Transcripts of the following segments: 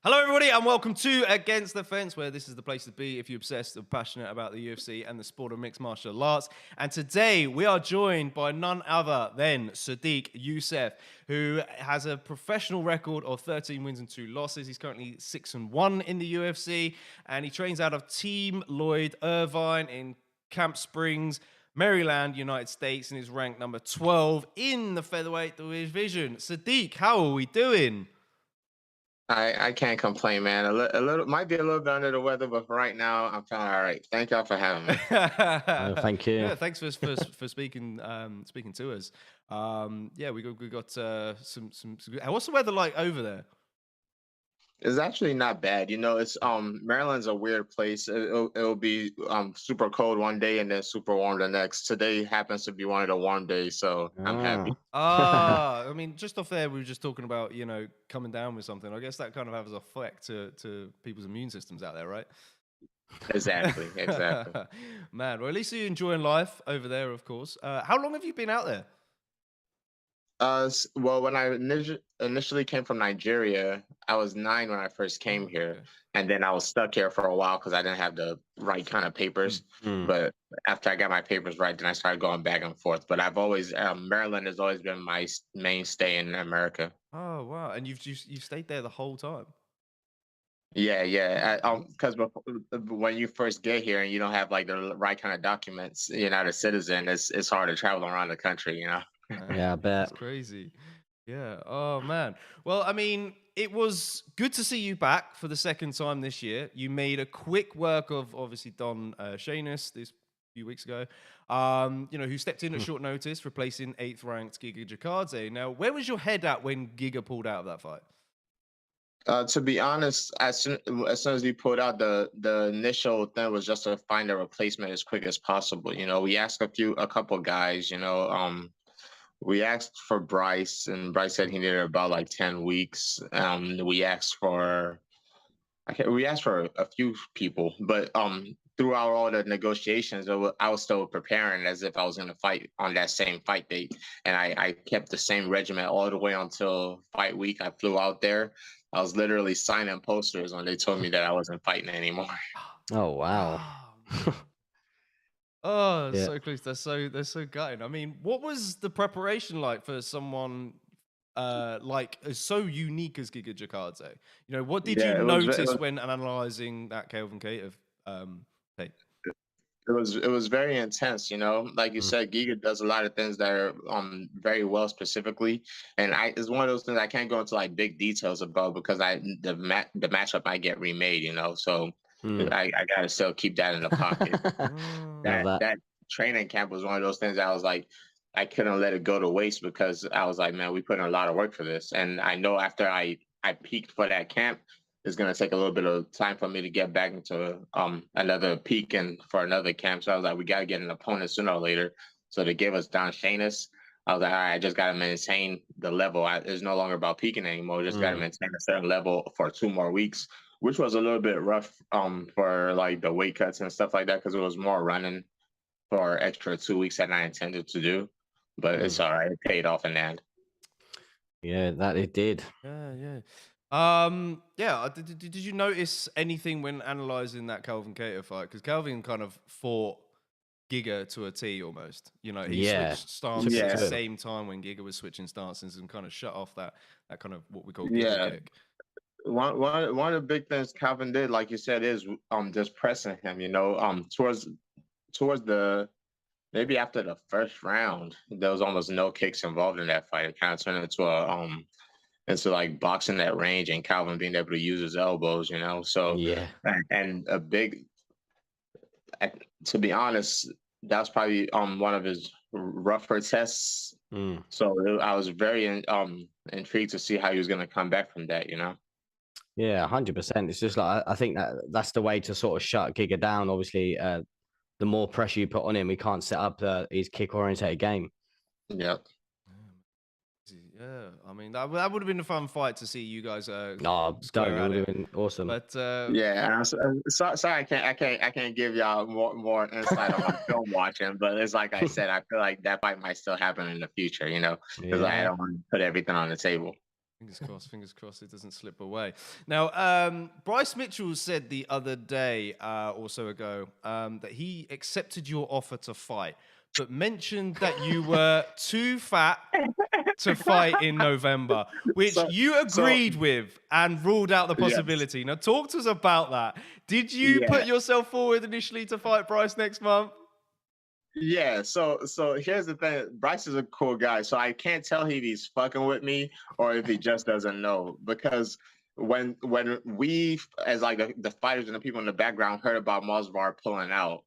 Hello, everybody, and welcome to Against the Fence, where this is the place to be if you're obsessed or passionate about the UFC and the sport of mixed martial arts. And today we are joined by none other than Sodiq Yusuff, who has a professional record of 13 wins and 2 losses. He's currently 6-1 in the UFC, and he trains out of Team Lloyd Irvine in Camp Springs, Maryland, United States, and is ranked number 12 in the featherweight division. Sodiq, how are we doing? I can't complain, man. A little might be a little bit under the weather, but for right now, I'm feeling all right. Thank y'all for having me. Thank you. Yeah, thanks for speaking speaking to us. Yeah, we got some. What's the weather like over there? It's actually not bad. It's Maryland's a weird place. It'll be super cold one day and then super warm the next. Today happens to be one of the warm days, so I'm happy. I mean, just off there, we were just talking about coming down with something. I guess that kind of has an effect to people's immune systems out there, right? Exactly. Man, well, at least you're enjoying life over there, of course. How long have you been out there? Well, when I initially came from Nigeria, I was 9 when I first came here, Okay. and then I was stuck here for a while because I didn't have the right kind of papers. But after I got my papers right, then I started going back and forth. But I've always Maryland has always been my mainstay in America. Oh, wow. And you've stayed there the whole time? Yeah. Because when you first get here and you don't have like the right kind of documents, you're not a citizen. It's hard to travel around the country. Yeah, I bet. That's crazy. Yeah. Oh, man. Well, I mean, it was good to see you back for the second time this year. You made a quick work of obviously Don Cheyanne this few weeks ago, who stepped in at short notice, replacing 8th ranked Giga Jakadze. Now, where was your head at when Giga pulled out of that fight? To be honest, as soon as he pulled out, the initial thing was just to find a replacement as quick as possible. We asked a couple guys. We asked for Bryce, and Bryce said he needed about like 10 weeks. We asked for a few people, but throughout all the negotiations, I was still preparing as if I was going to fight on that same fight date, and I kept the same regimen all the way until fight week. I flew out there. I was literally signing posters when they told me that I wasn't fighting anymore. Oh wow. Oh, Yeah. so close. They're so gutting. I mean, what was the preparation like for someone like so unique as Giga Jakadze? What did you Yeah, notice when analyzing that Calvin Kattar tape? it was very intense. Like you said, Giga does a lot of things that are very well specifically, and it's one of those things I can't go into like big details about because the matchup might get remade. So I gotta still keep that in the pocket. That training camp was one of those things that I was like, I couldn't let it go to waste because I was like, man, we put in a lot of work for this, and I know after I peaked for that camp, it's gonna take a little bit of time for me to get back into another peak and for another camp. So I was like, we gotta get an opponent sooner or later. So to give us Don Shainis, I was like, all right, I just gotta maintain the level. It's no longer about peaking anymore. Just gotta maintain a certain level for 2 more weeks, which was a little bit rough for like the weight cuts and stuff like that because it was more running for extra 2 weeks than I intended to do. But it's all right. It paid off in the end. Yeah, that it did. Yeah. Did you notice anything when analyzing that Calvin Kattar fight? Because Calvin kind of fought Giga to a T almost. He switched stances at the same time when Giga was switching stances and kind of shut off that kind of what we call Giga kick. One of the big things Calvin did, like you said, is just pressing him. Towards the maybe after the first round, there was almost no kicks involved in that fight. It kind of turned into like boxing that range and Calvin being able to use his elbows. So and to be honest, that's probably one of his rougher tests. So I was very intrigued to see how he was going to come back from that. Yeah, 100%. It's just like I think that's the way to sort of shut Giga down. Obviously, the more pressure you put on him, he can't set up his kick-oriented game. Yeah. Yeah, I mean that would have been a fun fight to see you guys. It would have been awesome. But sorry, I can't give y'all more insight on my film watching. But it's like I said, I feel like that fight might still happen in the future. Because I don't want to put everything on the table. Fingers crossed it doesn't slip away. Now, Bryce Mitchell said the other day or so ago that he accepted your offer to fight, but mentioned that you were too fat to fight in November, which So, you so agreed with and ruled out the yes, possibility. Now, talk to us about that. Did you yeah. put yourself forward initially to fight Bryce next month? Yeah, so here's the thing. Bryce is a cool guy, so I can't tell if he's fucking with me or if he just doesn't know. Because when we, as like the fighters and the people in the background, heard about Mosvar pulling out,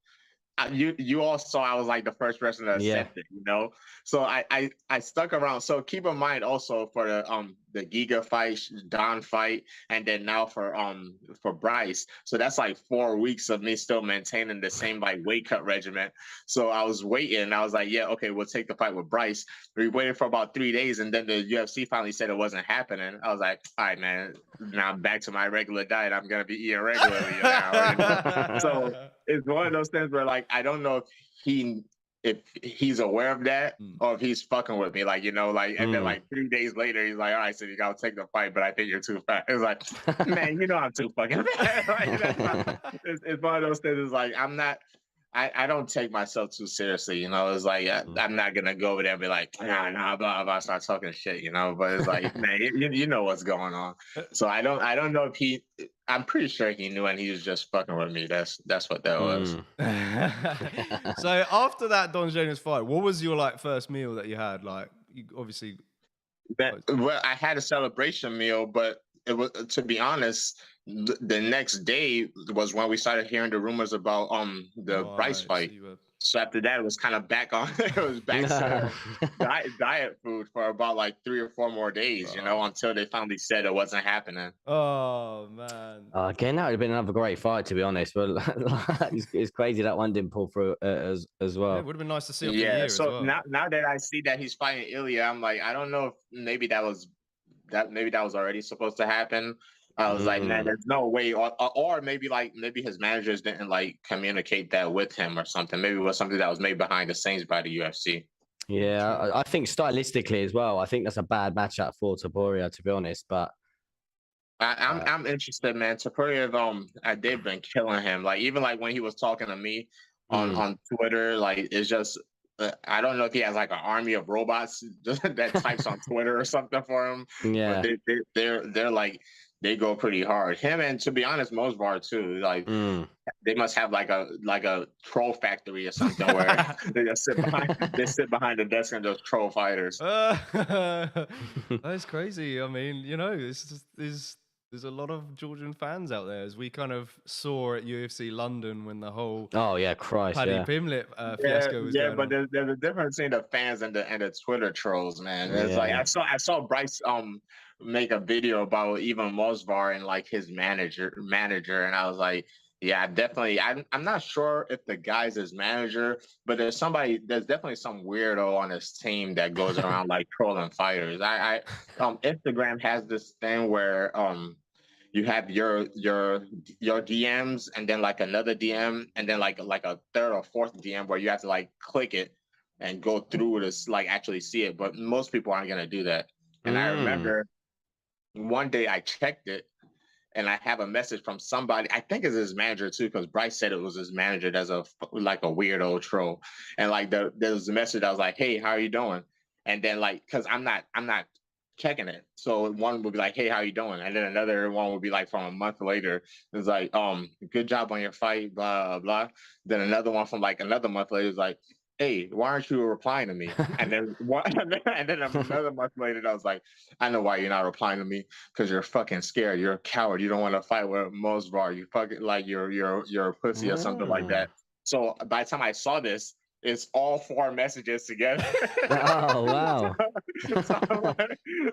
you all saw I was like the first person to Yeah. accept it, you know. So I stuck around. So keep in mind also for the Giga fight, Don fight, and then now for Bryce. So that's like 4 weeks of me still maintaining the same like weight cut regimen. So I was waiting. And I was like, yeah, okay, we'll take the fight with Bryce. We waited for about 3 days, and then the UFC finally said it wasn't happening. I was like, all right, man. Now I'm back to my regular diet. I'm gonna be eating regularly now. You know? So it's one of those things where like I don't know if he's aware of that or if he's fucking with me, like, you know, like, and then like 3 days later he's like, all right, so you gotta take the fight, but I think you're too fat. It's like, man, you know I'm too fucking fat. Like, it's one of those things. It's like I don't take myself too seriously, you know. It's like I'm not gonna go over there and be like, nah, blah blah, start talking shit, you know. But it's like, man, you know what's going on. So I don't know if I'm pretty sure he knew, and he was just fucking with me. That's what that was. So after that Don Jones fight, what was your like first meal that you had? Like, you obviously. Well, I had a celebration meal, but it was, to be honest, the next day was when we started hearing the rumors about the Bryce fight. So after that, it was kind of back on. It was back to diet food for about like 3 or 4 more days, you know, until they finally said it wasn't happening. Oh man! Again, that would have been another great fight, to be honest. But it's crazy that one didn't pull through as well. Yeah, it would have been nice to see. Yeah. As So well. now that I see that he's fighting Ilya, I'm like, I don't know if maybe that was already supposed to happen. I was like, man, there's no way, or maybe his managers didn't like communicate that with him or something. Maybe it was something that was made behind the scenes by the UFC. Yeah, I think stylistically as well. I think that's a bad matchup for Topuria, to be honest. But I'm interested, man. Topuria, they've been killing him. Like even like when he was talking to me on Twitter, like it's just. I don't know if he has like an army of robots that types on Twitter or something for him. Yeah, but they're like. They go pretty hard. Him and, to be honest, Mosvar too. Like they must have like a troll factory or something where they just sit behind the desk and just troll fighters. That's crazy. I mean, you know, there's a lot of Georgian fans out there, as we kind of saw at UFC London when the whole Paddy Pimlet fiasco was going but on. there's a difference between the fans and the Twitter trolls, man. It's like I saw Bryce make a video about even Mosvar and like his manager, and I was like, yeah, definitely. I'm not sure if the guy's his manager, but there's definitely some weirdo on his team that goes around like trolling fighters. Instagram has this thing where you have your DMs and then like another DM and then like a third or fourth DM where you have to like click it and go through this, like actually see it. But most people aren't gonna do that. And I remember one day I checked it and I have a message from somebody, I think it's his manager too, because Bryce said it was his manager that's a weirdo troll. And like there was a message that was like, hey, how are you doing? And then like, because I'm not checking it. So one would be like, hey, how you doing? And then another one would be like from a month later. It's like, good job on your fight, blah, blah. Then another one from like another month later is like, hey, why aren't you replying to me? And then another month later, I was like, I know why you're not replying to me, because you're fucking scared. You're a coward. You don't want to fight with Mosvar. You fucking like you're a pussy or something like that. So by the time I saw this, it's all 4 messages together. Oh wow!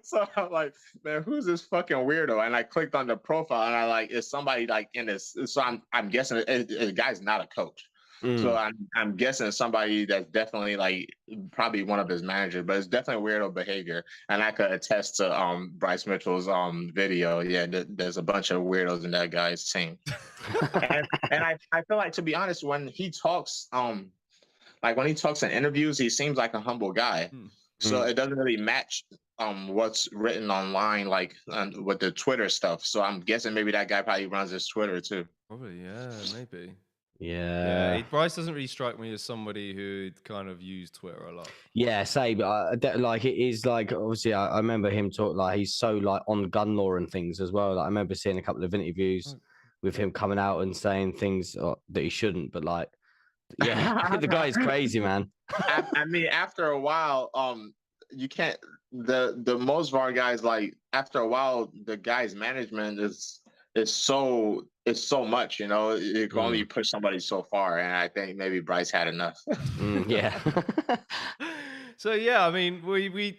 So I'm like, man, who's this fucking weirdo? And I clicked on the profile, and I like, is somebody like in this? So I'm guessing the guy's not a coach. So I'm guessing somebody that's definitely like probably one of his managers, but it's definitely weirdo behavior. And I could attest to Bryce Mitchell's video. Yeah, there's a bunch of weirdos in that guy's team. and I feel like, to be honest, when he talks in interviews, he seems like a humble guy. So it doesn't really match what's written online, like with the Twitter stuff. So I'm guessing maybe that guy probably runs his Twitter too. Probably, yeah, maybe. Yeah. Bryce doesn't really strike me as somebody who'd kind of use Twitter a lot. Yeah, same. Like it is like obviously I remember him talk like he's so like on gun law and things as well. Like I remember seeing a couple of interviews with him coming out and saying things that he shouldn't. But like, yeah, the guy is crazy, man. I mean, after a while, you can't. The most VAR guys, like after a while, the guy's management is so much, you know. You can only push somebody so far, and I think maybe Bryce had enough. Yeah. So yeah, I mean, we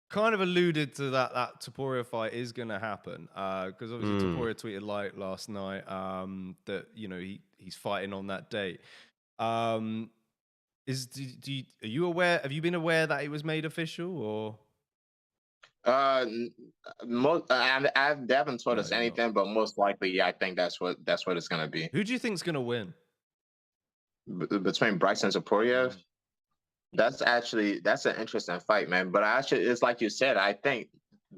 kind of alluded to that Topuria fight is going to happen because obviously Topuria tweeted last night that he's fighting on that date. Are you aware? Have you been aware that it was made official or? They haven't told us anything, but most likely, yeah, I think that's what it's gonna be. Who do you think's gonna win? Between Bryce and Topuria? That's an interesting fight, man. But it's like you said, I think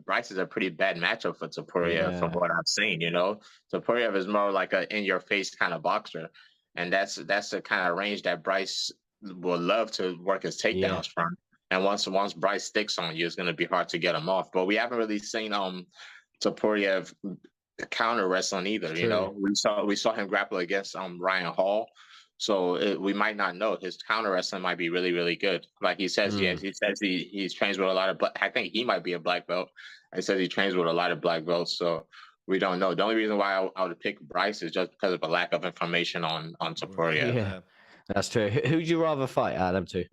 Bryce is a pretty bad matchup for Topuria from what I've seen, you know. Topuria is more like a in-your-face kind of boxer. And that's the kind of range that Bryce will love to work his takedowns from. And once Bryce sticks on you, it's going to be hard to get him off. But we haven't really seen Topuria counter wrestling either. True. You know, we saw him grapple against Ryan Hall. So we might not know. His counter wrestling might be really, really good. Like he says, he says he trains with a lot of. I think he might be a black belt. He says he trains with a lot of black belts. So we don't know. The only reason why I would pick Bryce is just because of a lack of information on Topuria. Yeah, that's true. Who'd you rather fight out of them two?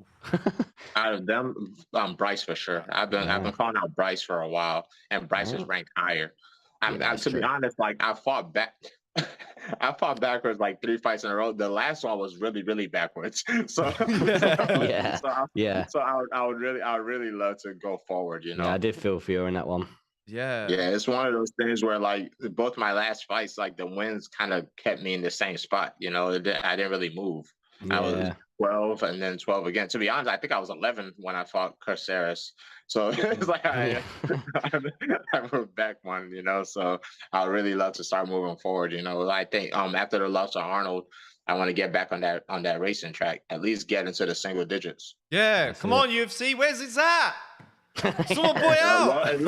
Out of them, Bryce for sure. I've been calling out Bryce for a while, and Bryce is ranked higher. To be honest, like I fought backwards like 3 fights in a row. The last one was really, really backwards. So I would really love to go forward. You know, I did feel for you in that one. Yeah, it's one of those things where like both my last fights, like the wins kind of kept me in the same spot. You know, I didn't really move. I was 12 and then 12 again. To be honest, I think I was 11 when I fought Caceres. So it's like I moved back one, you know. So I would really love to start moving forward. You know, I think after the loss to Arnold, I want to get back on that racing track, at least get into the single digits. Yeah, come on, UFC, where's it at? Sort boy out.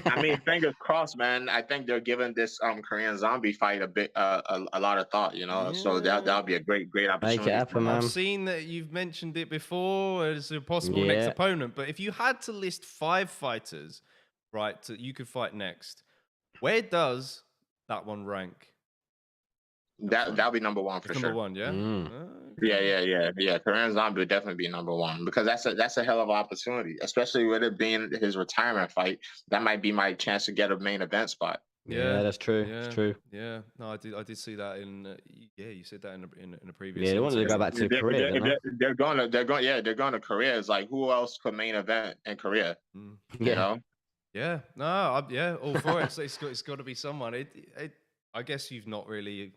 I mean, fingers crossed, man. I think they're giving this Korean zombie fight a lot of thought, you know. So that'll be a great opportunity. Make it happen, man. I've seen that you've mentioned it before as a possible next opponent, but if you had to list 5 fighters, right, you could fight next, where does that one rank? That'll be number 1 for sure. Number 1, yeah. Yeah. Korean Zombie would definitely be number 1 because that's a hell of an opportunity, especially with it being his retirement fight. That might be my chance to get a main event spot. Yeah, that's true. Yeah, it's true. Yeah, no, I did see that in. You said that in a previous. Yeah, they wanted to go back to Korea. They're going to Korea. It's like who else could main event in Korea? You know. Yeah, no, all for it. So it's got to be someone. I guess you've not really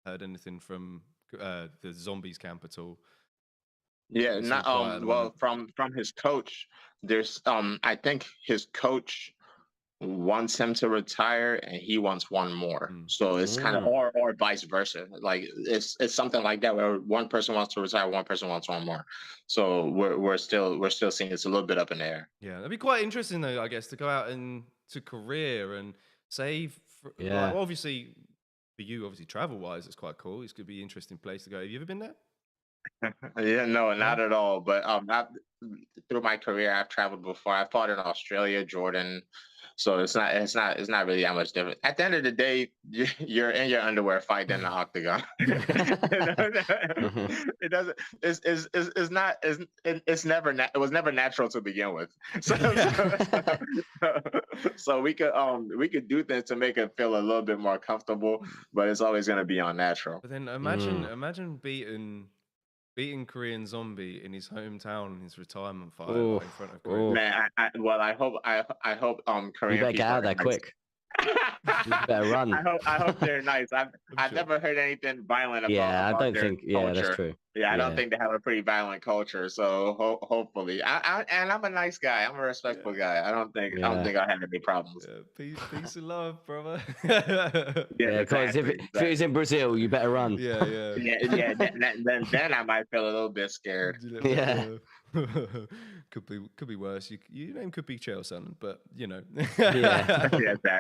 heard anything from the Zombies camp at all. Yeah, not well from his coach. There's I think his coach wants him to retire and he wants one more. So it's kind of or vice versa. Like it's something like that where one person wants to retire, one person wants one more. So we're still seeing it's a little bit up in the air. Yeah, that'd be quite interesting though, I guess, to go out to Korea and say like, obviously for you, obviously travel-wise, it's quite cool. It's going to be an interesting place to go. Have you ever been there? Yeah, no, not at all. But through my career, I've traveled before. I fought in Australia, Jordan. So it's not really that much different. At the end of the day, you're in your underwear fighting in the octagon. It doesn't. It's not. It's never. It was never natural to begin with. So we could do things to make it feel a little bit more comfortable, but it's always going to be unnatural. But then imagine beating Korean Zombie in his hometown in his retirement fight in front of Korea. Man, I hope Korean. You better get out of there quick. You better run. I hope they're nice. I've sure. never heard anything violent about. Yeah, I don't their think. Yeah, culture. that's true. Yeah, I don't think they have a pretty violent culture. So hopefully, and I'm a nice guy. I'm a respectful guy. I don't think I'll have any problems. Yeah, peace and love, brother. Yeah, because if it was in Brazil, you better run. Yeah. Then I might feel a little bit scared. Yeah. could be worse. Your name could be Cheyanne, but you know. Yeah.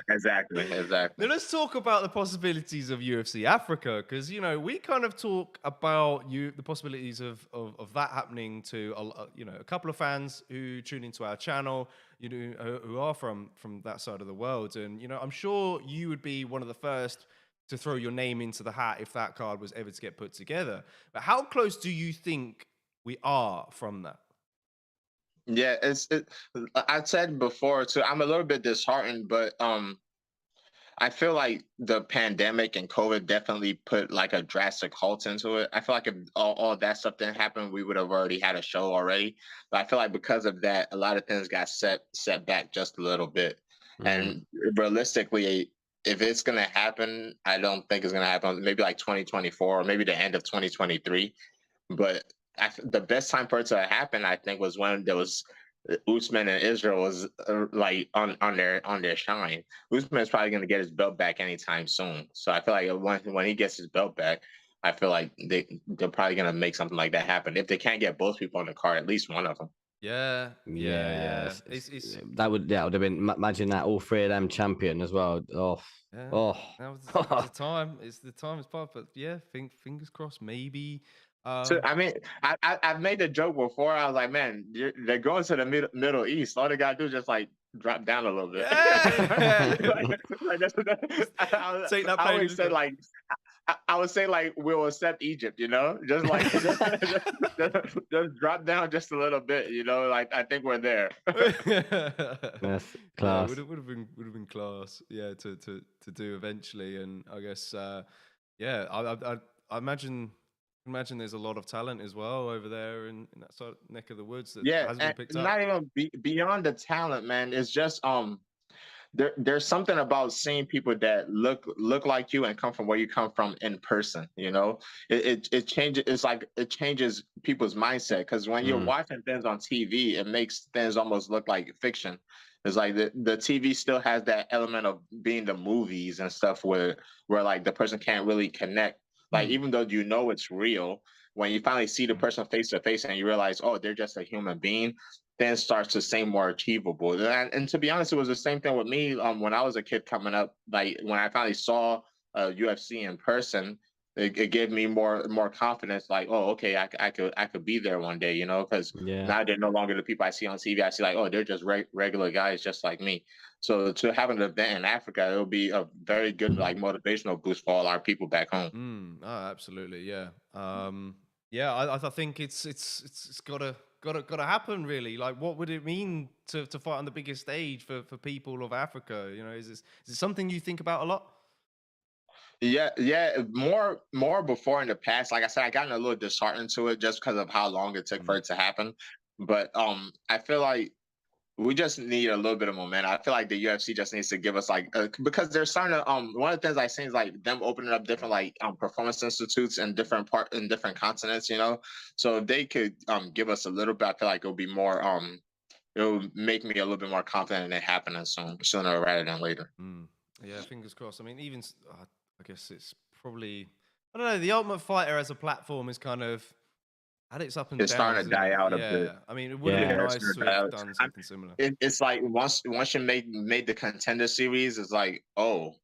Exactly. Now let's talk about the possibilities of UFC Africa, because you know we kind of talk about the possibilities of that happening to a couple of fans who tune into our channel, you know, who are from that side of the world, and you know I'm sure you would be one of the first to throw your name into the hat if that card was ever to get put together. But how close do you think we are from that? Yeah, I said before too. I'm a little bit disheartened, but I feel like the pandemic and COVID definitely put like a drastic halt into it. I feel like if all that stuff didn't happen, we would have already had a show already. But I feel like because of that, a lot of things got set back just a little bit. And realistically, if it's gonna happen, I don't think it's gonna happen. Maybe like 2024, or maybe the end of 2023. But the best time for it to happen, I think, was when there was Usman and Israel was like on their shine. Usman is probably going to get his belt back anytime soon. So I feel like when he gets his belt back, I feel like they're probably going to make something like that happen. If they can't get both people on the card, at least one of them. Yeah. That would have been. Imagine that, all three of them champion as well. That was the time. It's the time. It's part, but yeah, fingers crossed. Maybe. So I mean, I've made the joke before. I was like, man, they're going to the Middle East. All they gotta do is just like drop down a little bit. I always said like. I would say like we'll accept Egypt, you know, just like just drop down just a little bit, you know. Like I think we're there. Yes, class. Would have been class, yeah, to do eventually, and I guess I imagine there's a lot of talent as well over there in that sort of neck of the woods that hasn't been picked up. Not even beyond the talent, man. It's just there's something about seeing people that look like you and come from where you come from in person. You know, it changes. It's like it changes people's mindset, because when you're watching things on TV, it makes things almost look like fiction. It's like the TV still has that element of being the movies and stuff where like the person can't really connect. Like even though you know it's real, when you finally see the person face to face and you realize, oh, they're just a human being, then it starts to seem more achievable. And to be honest, it was the same thing with me when I was a kid coming up. Like when I finally saw UFC in person, it gave me more confidence. Like, oh, okay, I could be there one day, you know, because now they're no longer the people I see on TV. I see like, oh, they're just regular guys just like me. So to have an event in Africa, it'll be a very good like motivational boost for all our people back home. Oh, absolutely, yeah. I think it's gotta happen, really. Like, what would it mean to fight on the biggest stage for people of Africa? You know, is it something you think about a lot? Yeah, more before in the past. Like I said, I gotten a little disheartened to it just because of how long it took for it to happen. But I feel like we just need a little bit of momentum. I feel like the UFC just needs to give us like because they're starting to one of the things I've seen is like them opening up different like performance institutes in different continents, you know. So if they could give us a little bit, I feel like it'll be more it'll make me a little bit more confident in it happening sooner rather than later. Yeah, fingers crossed. I mean, even I guess it's probably, I don't know, the Ultimate Fighter as a platform is kind of had its up and It's downs. starting to die out a bit. Yeah, I mean, it would have been nice to have done something similar. It's like once you made the Contender Series, it's like, oh,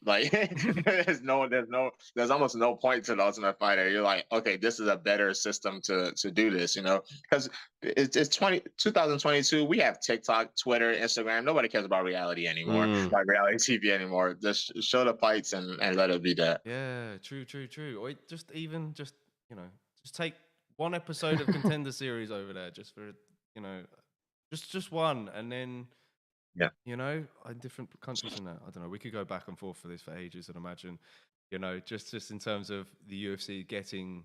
like there's almost no point to the Ultimate Fighter. You're like, okay, this is a better system to do this, you know, because it's 2022. We have TikTok, Twitter, Instagram. Nobody cares about reality anymore, like reality TV anymore. Just show the fights and let it be that. Yeah, true. Or just you know, just take one episode of Contender Series over there, just for, you know, just one, and then you know, in different countries and that. I don't know. We could go back and forth for this for ages, and imagine, you know, just in terms of the UFC getting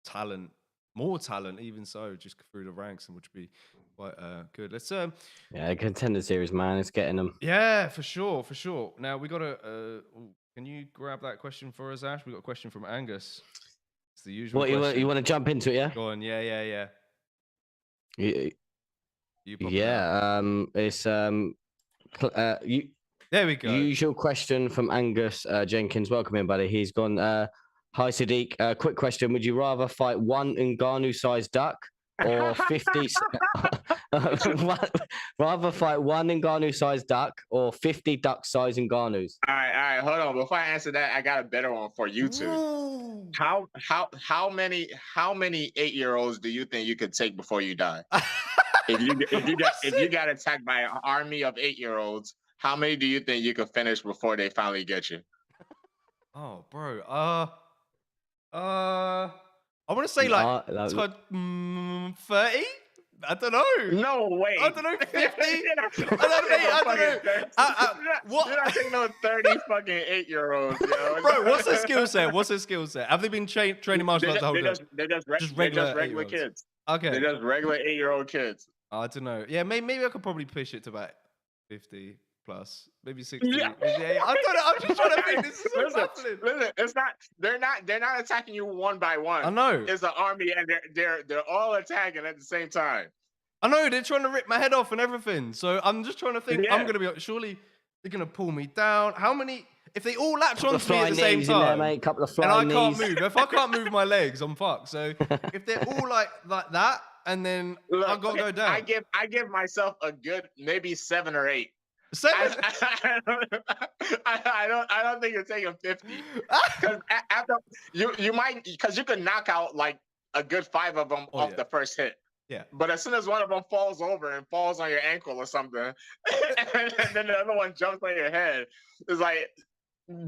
talent more talent, even so, just through the ranks, and which would be quite good. Let's Yeah, contender series, man. It's getting them. yeah, for sure. Now we got to. Can you grab that question for us, Ash? We got a question from Angus. It's the usual. What question. you want to jump into it? Yeah. Go on. Yeah. You pop it out. It's There we go. Usual question from Angus Jenkins. Welcome in, buddy. He's gone. Hi, Sodiq. Quick question: would you rather fight one Ngannou-sized duck or 50? Rather fight one Ngannou-sized duck or 50 duck-sized Ngannous? All right. Hold on. Before I answer that, I got a better one for you two. Ooh. How many 8-year-olds do you think you could take before you die? if you got attacked by an army of 8-year-olds, how many do you think you could finish before they finally get you? Oh, bro. I want to say like 30. I don't know. No way. I don't know. 50. I don't know. What? You're not taking no 30 fucking 8-year-olds, yo. Bro, what's their skill set? Have they been training martial arts the whole time? They're just regular kids. Okay. They're just regular 8-year-old kids. I don't know. Yeah, maybe I could probably push it to about 50 plus, maybe 60. Yeah. Maybe, I don't know. I'm just trying to think. This is so baffling. Listen, it's not. They're not attacking you one by one. I know. It's an army, and they're all attacking at the same time. I know they're trying to rip my head off and everything. So I'm just trying to think. Yeah. I'm gonna be surely they're gonna pull me down. How many? If they all latch onto me at the Flying same knees in there, time, mate. Couple of and flying I knees. can't move. If I can't move my legs, I'm fucked. So if they're all like that, and then Look, I gotta go down. I give myself a good maybe 7 or 8. 7. I don't think you're taking 50. Because after you might, because you could knock out like a good 5 of them off the first hit. Yeah. But as soon as one of them falls over and falls on your ankle or something, and then the other one jumps on your head, it's like,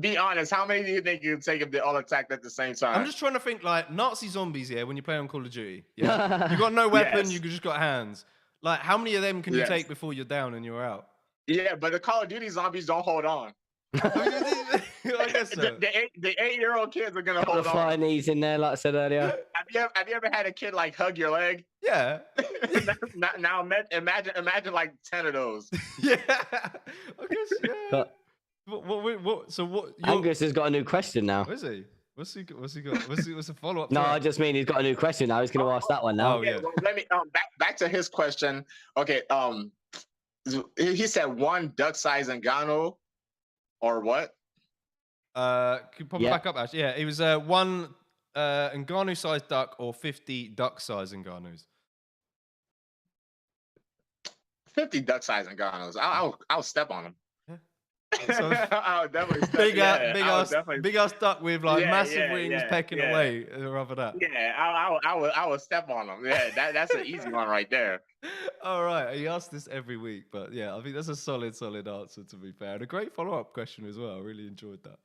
be honest, how many do you think you can take if they all attacked at the same time? I'm just trying to think like Nazi zombies, when you play on Call of Duty. Yeah. You got no weapon, Yes. you just got hands. Like, how many of them can you Yes. take before you're down and you're out? Yeah, but the Call of Duty zombies don't hold on. I guess so. The 8-year-old kids are gonna Couple hold of on. flying knees in there, like I said earlier. Have you ever had a kid like hug your leg? Yeah. now imagine like 10 of those. Yeah. I guess, yeah. What? Angus has got a new question now. Is he? What's he got? What's the follow-up? No, I just mean he's got a new question now. He's going to ask that one now. Oh, yeah. Well, let me back to his question. Okay, he said one duck-sized Ngannou, or what? Could you pop it back up, Ash? Yeah, it was one Ngannou-sized duck or 50 duck-sized Ngannous. 50 duck-sized Ngannous. I'll step on them. So, I'll definitely step, big ass duck with like massive wings pecking yeah. away. Rather that. Yeah, I will step on them. Yeah, that's an easy one right there. All right, he asks this every week, but yeah, I think that's a solid answer to be fair, and a great follow-up question as well. I really enjoyed that.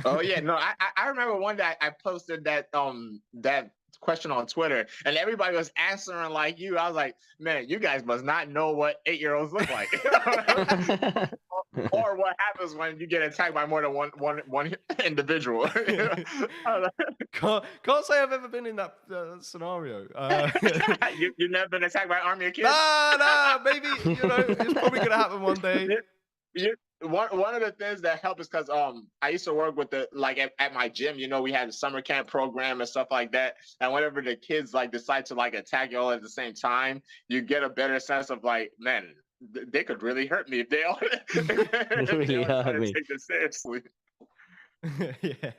Oh yeah, no, I remember one day I posted that that question on Twitter, and everybody was answering like you. I was like, man, you guys must not know what 8-year-olds look like, or what happens when you get attacked by more than one individual. Can't say I've ever been in that scenario. You've never been attacked by an army of kids? Nah, maybe it's probably gonna happen one day. One of the things that helped is because I used to work with at my gym, we had a summer camp program and stuff like that. And whenever the kids decide to attack you all at the same time, you get a better sense of man, they could really hurt me if they all really hurt me. Take this seriously. Yeah.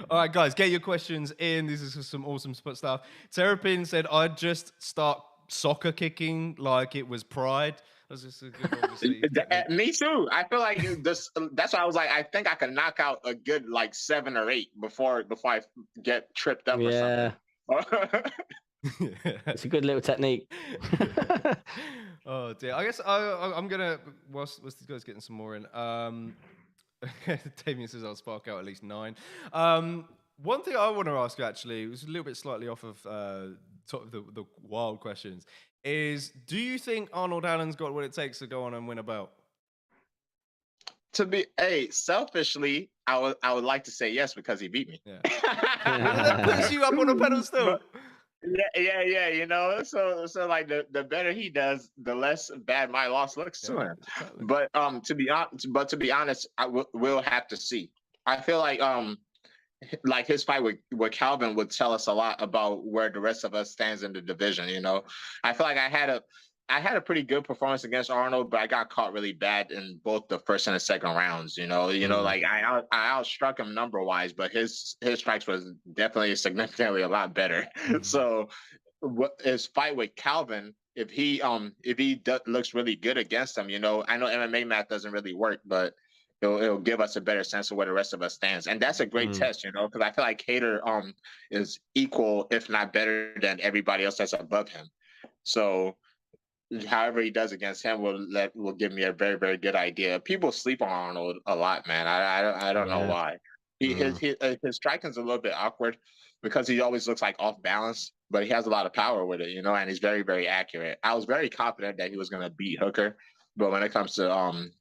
All right, guys, get your questions in. This is some awesome stuff. Terrapin said, I'd just start soccer kicking like it was Pride. That's just a good, obviously. Me too. I feel like that's why I was like, I think I can knock out a good 7 or 8 before I get tripped up or something. It's a good little technique. Oh dear. I guess I'm gonna whilst these guys getting some more in. Damien says I'll spark out at least 9. One thing I want to ask you actually was a little bit slightly off of the wild questions. Is do you think Arnold Allen's got what it takes to go on and win a belt? Selfishly, I would like to say yes because he beat me. Yeah. That puts you up on a pedestal. Yeah. You know, so like the better he does, the less bad my loss looks to him. Exactly. But to be honest, we'll have to see. I feel like his fight with Calvin would tell us a lot about where the rest of us stands in the division. You know, I feel like I had a pretty good performance against Arnold, but I got caught really bad in both the first and the second rounds. You know, like I outstruck him number wise, but his strikes was definitely significantly a lot better. So, his fight with Calvin, if he looks really good against him, you know, I know MMA math doesn't really work, but it'll give us a better sense of where the rest of us stands, and that's a great test, you know, because I feel like Kattar is equal, if not better, than everybody else that's above him. So however he does against him will give me a very, very good idea. People sleep on Arnold a lot, man. I don't know why. His striking's a little bit awkward because he always looks like off balance, but he has a lot of power with it, you know, and he's very, very accurate. I was very confident that he was going to beat Hooker, but when it comes to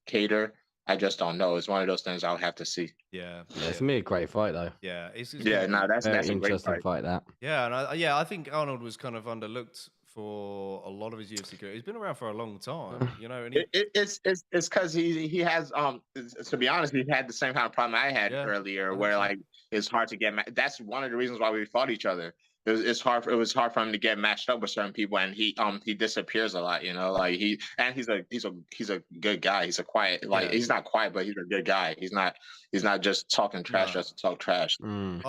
Kattar, I just don't know. It's one of those things I'll have to see. Yeah, it's gonna be a great fight though. Yeah, that's very a interesting great fight. That. Yeah, and I think Arnold was kind of underlooked for a lot of his UFC career. He's been around for a long time, you know. And it's because he has to be honest, he had the same kind of problem I had earlier, where like it's hard to get. That's one of the reasons why we fought each other. It was hard for him to get matched up with certain people, and he disappears a lot, you know. Like he's a good guy. He's a quiet, like he's not quiet, but he's a good guy. He's not just talking trash just to talk trash. And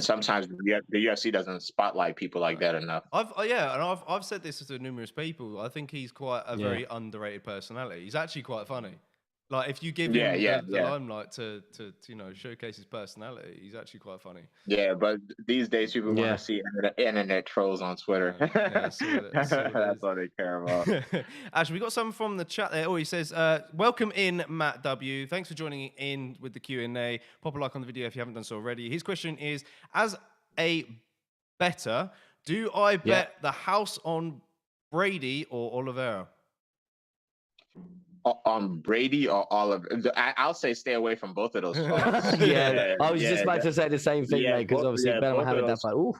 sometimes the UFC doesn't spotlight people like that enough. I've said this to numerous people. I think he's quite a very underrated personality. He's actually quite funny. Like if you give him the limelight to you know, showcase his personality, he's actually quite funny. Yeah, but these days people want to see internet trolls on Twitter. That's all they care about. Actually, we got some from the chat there. Oh, he says, "Welcome in, Matt W. Thanks for joining in with the Q&A. Pop a like on the video if you haven't done so already." His question is: as a bettor, do I bet the house on Brady or Oliveira? On Brady or Oliver, I'll say stay away from both of those fights. I was just about to say the same thing, mate, because obviously Benham having that fight. Ooh.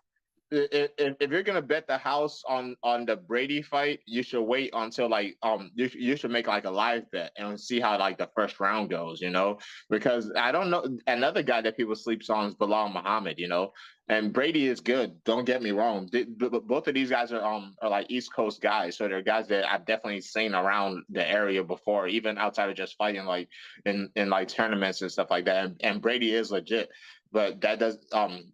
If you're gonna bet the house on the Brady fight, you should wait until like you should make like a live bet and see how like the first round goes, you know, because I don't know, another guy that people sleeps on is Bilal Muhammad, you know, and Brady is good. Don't get me wrong. Both of these guys are like East Coast guys, so they're guys that I've definitely seen around the area before, even outside of just fighting like in like tournaments and stuff like that. And Brady is legit. But that does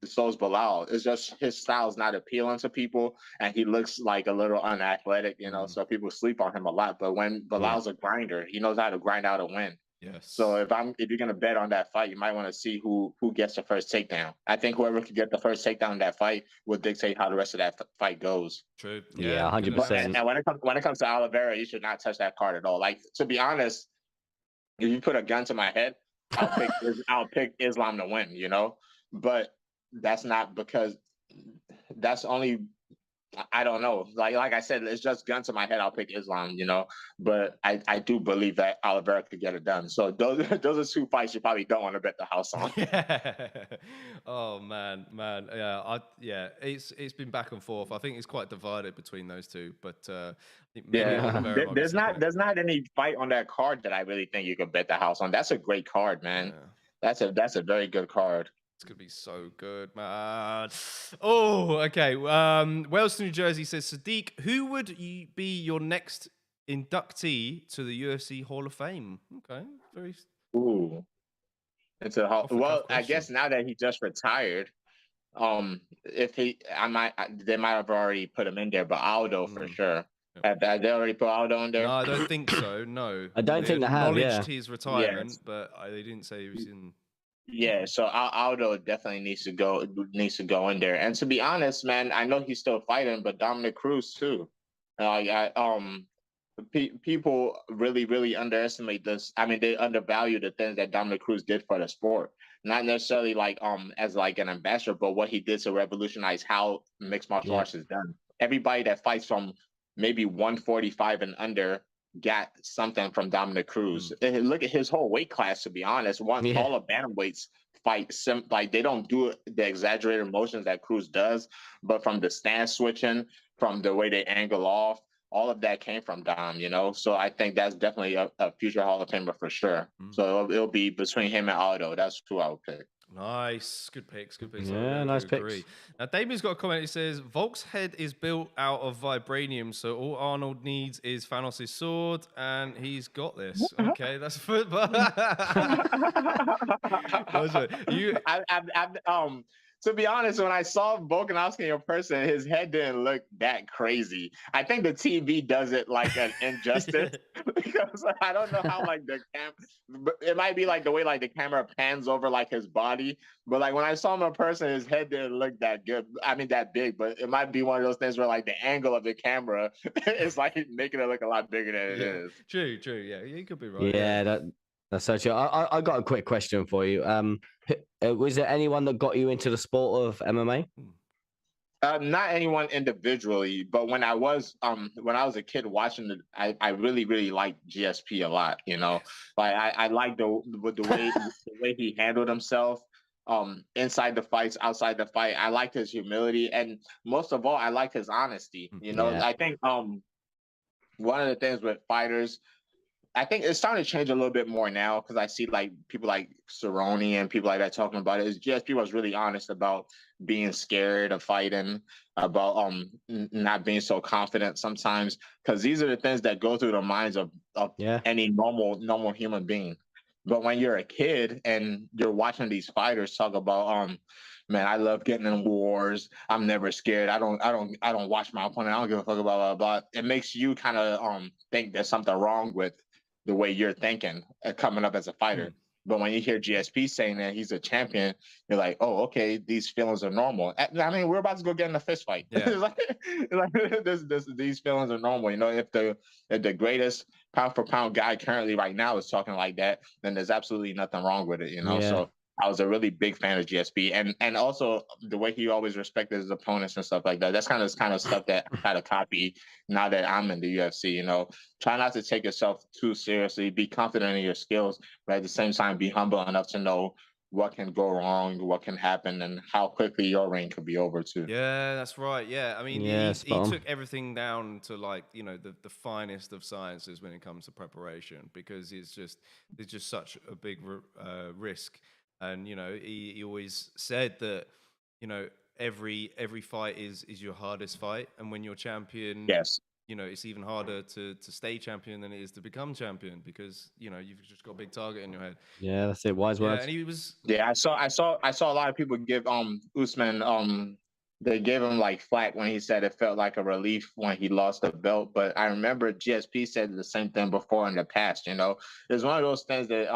so is Bilal. It's just his style is not appealing to people, and he looks like a little unathletic, you know. So people sleep on him a lot. But when Bilal's a grinder, he knows how to grind out a win. Yes. So if you're gonna bet on that fight, you might want to see who gets the first takedown. I think whoever could get the first takedown in that fight will dictate how the rest of that fight goes. True. Yeah, 100%. And when it comes to Oliveira, you should not touch that card at all. Like, to be honest, if you put a gun to my head, I'll pick Islam to win, you know, but that's not because that's only, I don't know. Like I said, it's just gun to my head. I'll pick Islam, you know, but I do believe that Oliveira could get it done. So those are two fights you probably don't want to bet the house on. Oh man. It's been back and forth. I think it's quite divided between those two, but there's not any fight on that card that I really think you could bet the house on. That's a great card, man. Yeah. That's a very good card. It's gonna be so good, man. Oh, okay. Wales to New Jersey says, Sodiq, who would be your next inductee to the UFC Hall of Fame? Okay, very. Ooh, it's a well. I guess now that he just retired, they might have already put him in there, but Aldo for sure. Have they already put Aldo in there? No, I don't think so. No, I don't think they have. Acknowledged his retirement, but they didn't say he was in. Yeah, so Aldo definitely needs to go in there. And to be honest, man, I know he's still fighting, but Dominic Cruz too. People really underestimate this. I mean, they undervalue the things that Dominic Cruz did for the sport. Not necessarily like as like an ambassador, but what he did to revolutionize how mixed martial arts is done. Everybody that fights from maybe 145 and under got something from Dominic Cruz. Look at his whole weight class, to be honest. All of bantamweights fight like they don't do the exaggerated motions that Cruz does, but from the stance switching, from the way they angle off, all of that came from Dom, you know. So I think that's definitely a future Hall of Famer for sure. So it'll be between him and Aldo. That's who I would pick. Nice, good picks, good picks. Yeah, nice picks. Now Damien's got a comment. He says Volk's head is built out of vibranium, so all Arnold needs is Thanos' sword, and he's got this. Okay, that's football. To be honest, when I saw Volkanovski in person, his head didn't look that crazy. I think the TV does it like an injustice because I don't know how like the it might be like the way like the camera pans over like his body, but like when I saw him in person, his head didn't look that good. I mean that big, but it might be one of those things where like the angle of the camera is like making it look a lot bigger than it is. True. Yeah, you could be right. Yeah, that's so true. I got a quick question for you. Was there anyone that got you into the sport of MMA? Not anyone individually, but when I was a kid watching it, I really liked GSP a lot. You know, like I liked the way he handled himself inside the fights, outside the fight. I liked his humility, and most of all, I liked his honesty. You know, I think one of the things with fighters, I think it's starting to change a little bit more now because I see like people like Cerrone and people like that talking about it. Is GSP was really honest about being scared of fighting, about not being so confident sometimes, because these are the things that go through the minds of any normal human being. But when you're a kid and you're watching these fighters talk about man, I love getting in wars. I'm never scared. I don't watch my opponent. I don't give a fuck about blah, blah, blah. It makes you kind of think there's something wrong with the way you're thinking coming up as a fighter. But when you hear GSP saying that he's a champion, you're like, oh, okay, these feelings are normal. I mean, we're about to go get in a fist fight. Yeah. These feelings are normal. You know, if the greatest pound for pound guy currently right now is talking like that, then there's absolutely nothing wrong with it. You know, so I was a really big fan of GSP, and also the way he always respected his opponents and stuff like that. That's kind of stuff that I try to copy now that I'm in the UFC. You know, try not to take yourself too seriously. Be confident in your skills, but at the same time, be humble enough to know what can go wrong, what can happen, and how quickly your reign could be over too. Yeah, that's right. Yeah, I mean, he took everything down to like, you know, the finest of sciences when it comes to preparation, because it's just such a big risk. And, you know, he always said that, you know, every fight is your hardest fight. And when you're champion, you know, it's even harder to stay champion than it is to become champion, because, you know, you've just got a big target in your head. Yeah, that's it. Wise words. And he was... Yeah, I saw a lot of people give Usman they gave him like flack when he said it felt like a relief when he lost the belt. But I remember GSP said the same thing before in the past. You know, it's one of those things that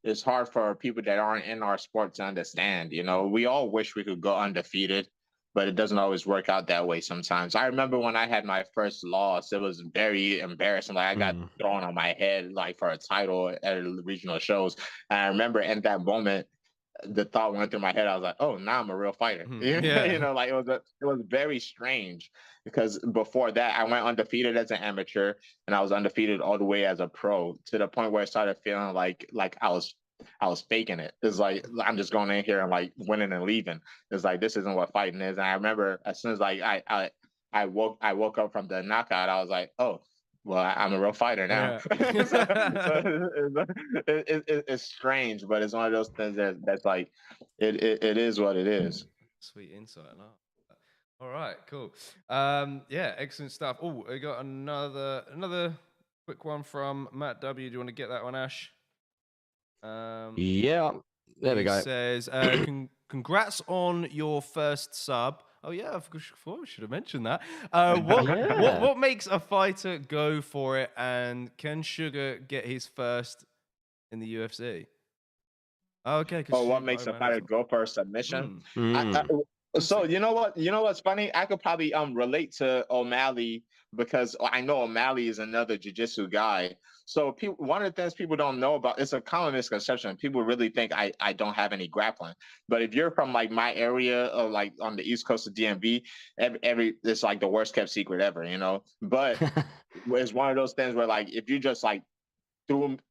it's hard for people that aren't in our sport to understand. You know, we all wish we could go undefeated, but it doesn't always work out that way sometimes. I remember when I had my first loss, it was very embarrassing. Like I got thrown on my head like for a title at regional shows. And I remember in that moment, the thought went through my head. I was like, "Oh, now I'm a real fighter." You know, like it was very strange, because before that I went undefeated as an amateur, and I was undefeated all the way as a pro, to the point where I started feeling like I was faking it. It's like I'm just going in here and like winning and leaving. It's like this isn't what fighting is. And I remember as soon as like I woke up from the knockout, I was like, "Oh, well, I'm a real fighter now." It's strange, but it's one of those things that's like it is what it is. Sweet insight. All right, cool. Yeah, excellent stuff. Oh, I got another quick one from Matt W. Do you want to get that one, Ash? Yeah, there we go. He says, congrats on your first sub. Oh yeah, I should have mentioned that. What makes a fighter go for it, and can Sugar get his first in the UFC? Oh, okay. What makes a fighter go for a submission? So you know what's funny? I could probably relate to O'Malley, because I know O'Malley is another jiu-jitsu guy. So one of the things people don't know about, it's a common misconception. People really think I don't have any grappling. But if you're from like my area, or like on the East Coast of DMV, it's like the worst kept secret ever, you know. But it's one of those things where like if you just like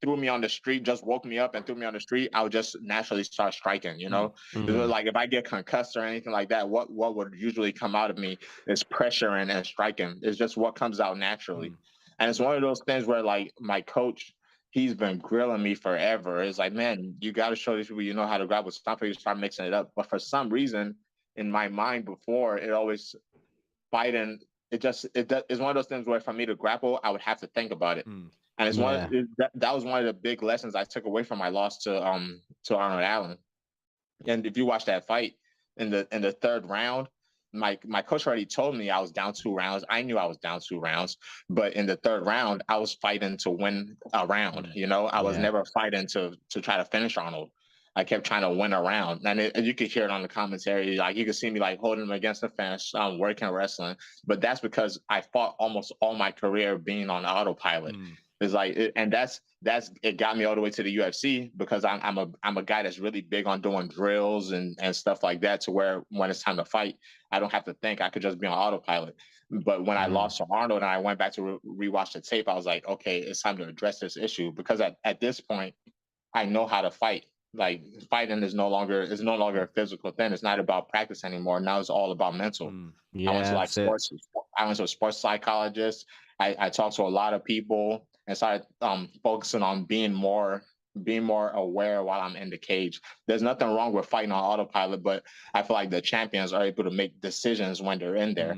threw me on the street, just woke me up and threw me on the street, I would just naturally start striking, you know? Like if I get concussed or anything like that, what would usually come out of me is pressure and striking. It's just what comes out naturally. And it's one of those things where like my coach, he's been grilling me forever. It's like, man, you got to show these people you know how to grapple. It's time for you to start mixing it up. But for some reason, in my mind before, it always fighting. It's one of those things where for me to grapple, I would have to think about it. And it's that was one of the big lessons I took away from my loss to Arnold Allen. And if you watch that fight in the third round, my coach already told me I was down 2 rounds. I knew I was down 2 rounds, but in the third round, I was fighting to win a round. You know, I was never fighting to try to finish Arnold. I kept trying to win a round, and you could hear it on the commentary. Like you could see me like holding him against the fence, working wrestling. But that's because I fought almost all my career being on autopilot. It's like, and that's it got me all the way to the UFC because I'm a guy that's really big on doing drills and stuff like that. To where when it's time to fight, I don't have to think. I could just be on autopilot. But when I lost to Arnold and I went back to rewatch the tape, I was like, okay, it's time to address this issue because at this point, I know how to fight. Like fighting is no longer a physical thing. It's not about practice anymore. Now it's all about mental. I went to like sports. I went to a sports psychologist. I talked to a lot of people and started focusing on being more aware while I'm in the cage. There's nothing wrong with fighting on autopilot, but I feel like the champions are able to make decisions when they're in there.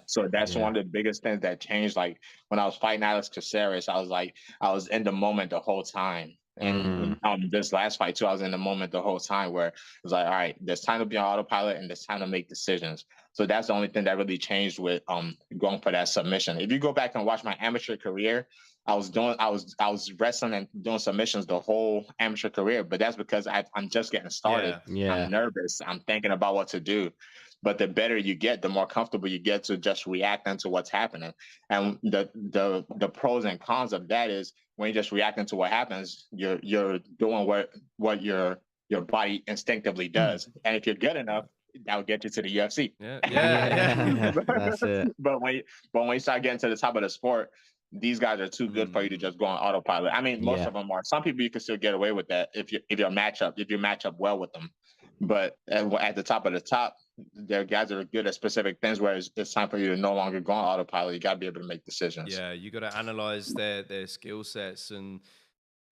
So that's one of the biggest things that changed. Like when I was fighting Alex Caceres, I was in the moment the whole time. And this last fight too, I was in the moment the whole time where it was like, all right, there's time to be on autopilot and there's time to make decisions. So that's the only thing that really changed with going for that submission. If you go back and watch my amateur career, I was wrestling and doing submissions the whole amateur career, but that's because I'm just getting started. I'm nervous. I'm thinking about what to do. But the better you get, the more comfortable you get to just reacting to what's happening. And the pros and cons of that is when you're just reacting to what happens, you're doing what your body instinctively does. And if you're good enough, that will get you to the UFC. That's it. But when you start getting to the top of the sport, these guys are too good for you to just go on autopilot. I mean, most of them are. Some people you can still get away with that if you match up well with them. But at the top of the top, there are guys that are good at specific things where it's time for you to no longer go on autopilot. You got to be able to make decisions. Yeah, you got to analyze their skill sets and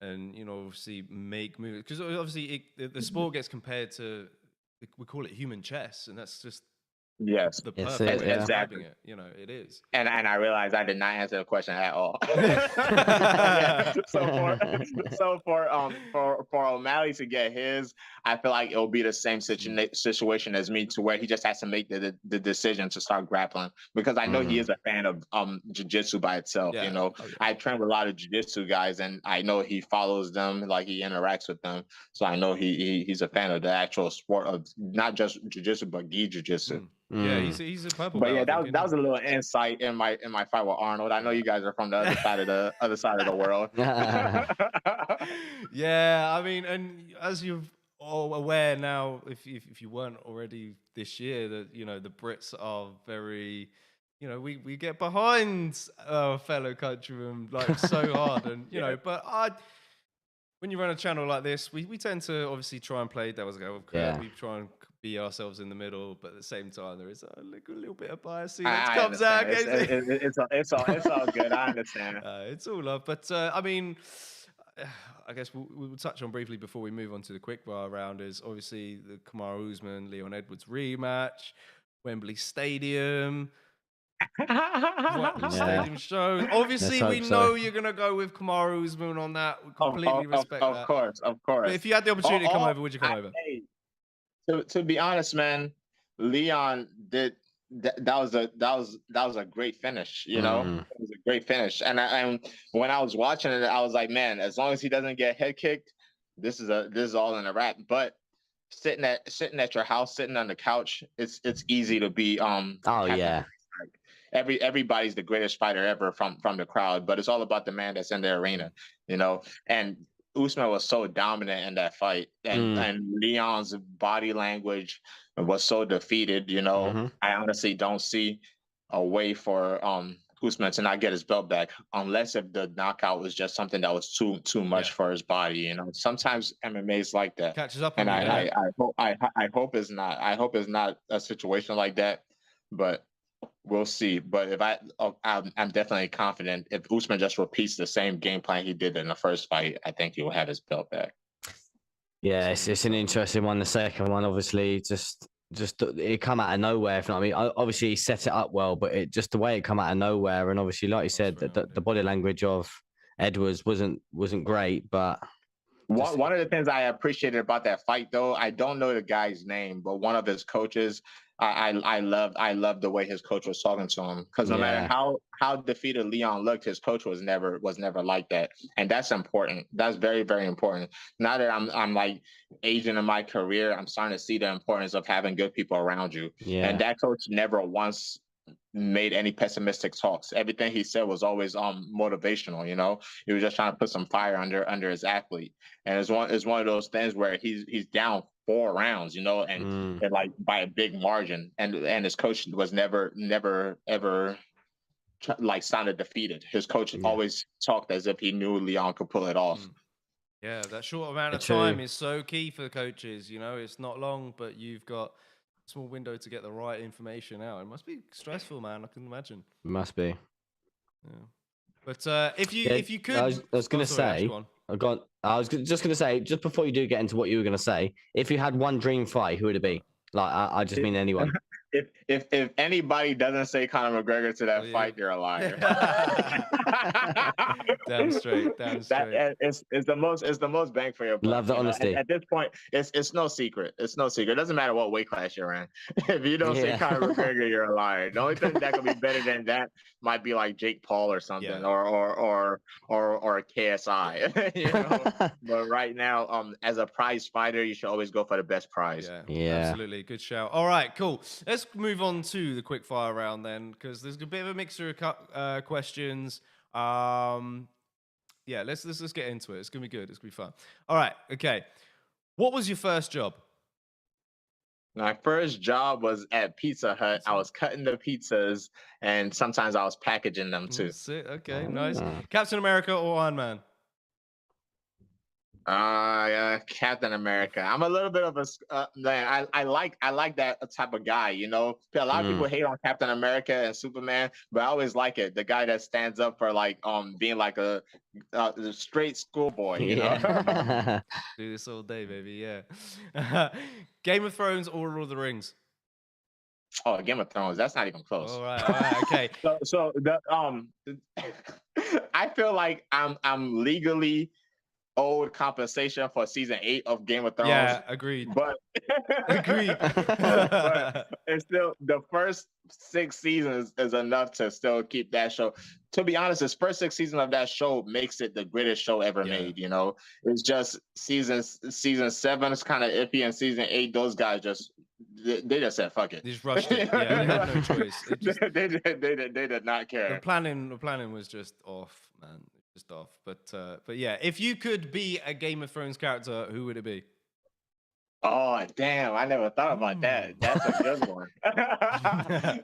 obviously make moves, because obviously the sport gets compared to, we call it human chess, and that's just the perfect way of describing it. You know, it is. And I realized I did not answer the question at all. So for O'Malley to get his, I feel like it'll be the same situation as me, to where he just has to make the decision to start grappling, because I know he is a fan of jiu-jitsu by itself. You know, I train with a lot of jiu-jitsu guys, and I know he follows them, like he interacts with them. So I know he's a fan of the actual sport of not just jiu-jitsu but gi jiu-jitsu. Yeah, he's a purple belt. But yeah, that was a little insight in my fight with Arnold. I know you guys are from the other side of the world. Yeah, I mean, and as you're all aware now, if you weren't already this year, that the Brits are very, we get behind our fellow countrymen like so hard, and but when you run a channel like this, we tend to obviously try and play devil's advocate. We try and be ourselves in the middle, but at the same time, there is a little bit of bias that comes out. It's all good. I understand. It's all love, but I mean, I guess we'll touch on briefly before we move on to the quick bar round is obviously the Kamaru Usman Leon Edwards rematch, Wembley Stadium. Stadium show. Obviously, we know you're gonna go with Kamaru Usman on that. We completely respect that. Of course. But if you had the opportunity to come over, would you come over? To be honest, man, Leon did that was a great finish. It was a great finish. And when I was watching it, I was like, man, as long as he doesn't get head kicked, this is all in a wrap. But sitting at your house, sitting on the couch, it's easy to be everybody's the greatest fighter ever from the crowd, but it's all about the man that's in the arena, and Usman was so dominant in that fight, and Leon's body language was so defeated. I honestly don't see a way for Usman to not get his belt back, unless if the knockout was just something that was too much for his body. You know, sometimes MMA is like that. Catches up And on you, I hope it's not. I hope it's not a situation like that. But we'll see. But if I'm definitely confident if Usman just repeats the same game plan he did in the first fight, I think he will have his belt back. Yeah, it's an interesting one. The second one, obviously, just it come out of nowhere. If you know what I mean, obviously he set it up well, but it just the way it come out of nowhere, and obviously, like you said, the body language of Edwards wasn't great. But one of the things I appreciated about that fight, though, I don't know the guy's name, but one of his coaches, I loved the way his coach was talking to him, because no matter how defeated Leon looked, his coach was never like that, and that's important. That's very, very important. Now that I'm like aging in my career, I'm starting to see the importance of having good people around you. Yeah. And that coach never once made any pessimistic talks. Everything he said was always motivational. You know, he was just trying to put some fire under his athlete. And it's one of those things where he's down 4 rounds, you know, and like by a big margin, and his coach was never ever like sounded defeated. His coach always talked as if he knew Leon could pull it off. Yeah, that short amount of time is so key for coaches. You know, it's not long, but you've got a small window to get the right information out. It must be stressful, man. I can imagine. Must be. Yeah. But if you could, I was going to say, I was just going to say, just before you do get into what you were going to say, if you had one dream fight, who would it be? Like, I just mean anyone. If anybody doesn't say Conor McGregor to that fight, they're a liar. Damn straight. It's the most bang for your buck. Love the honesty. At this point, it's no secret. It's no secret. It doesn't matter what weight class you're in. If you don't say Conor McGregor, you're a liar. The only thing that could be better than that might be like Jake Paul or something, or KSI. You know? But right now, as a prize fighter, you should always go for the best prize. Yeah, absolutely. Good shout. All right, cool. Let's move on to the quick fire round then, because there's a bit of a mixture of questions. Yeah, let's get into it. It's gonna be good. It's gonna be fun. All right, okay. What was your first job? My first job was at Pizza Hut. I was cutting the pizzas, and sometimes I was packaging them too. That's it. Okay, nice. Captain America or Iron Man? Captain America. I'm a little bit of a man. I like that type of guy. You know, a lot of people hate on Captain America and Superman, but I always like it. The guy that stands up for like being like a straight schoolboy. You know, do this all day, baby. Yeah. Game of Thrones or Lord of the Rings? Oh, Game of Thrones. That's not even close. All right, okay. so the I feel like I'm legally owed compensation for season 8 of Game of Thrones. Yeah, agreed. But agreed. But it's still the first 6 seasons is enough to still keep that show. To be honest, this first 6 seasons of that show makes it the greatest show ever made. You know, it's just season 7 is kind of iffy, and season 8, those guys they just said fuck it. They just rushed it. Yeah, they had no choice. They did not care. The planning was just off, man. Just off. But yeah, if you could be a Game of Thrones character, who would it be? Oh, damn. I never thought about that. That's a good one.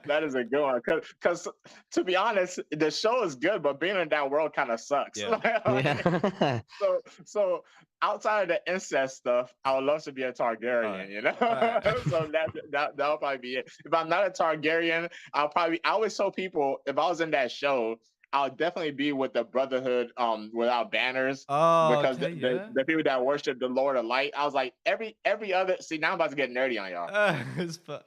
That is a good one. Because to be honest, the show is good, but being in that world kind of sucks. Yeah. So outside of the incest stuff, I would love to be a Targaryen, you know? So that'll probably be it. If I'm not a Targaryen, I always tell people, if I was in that show, I'll definitely be with the Brotherhood without banners. Because the people that worship the Lord of Light, I was like, every other, see, now I'm about to get nerdy on y'all.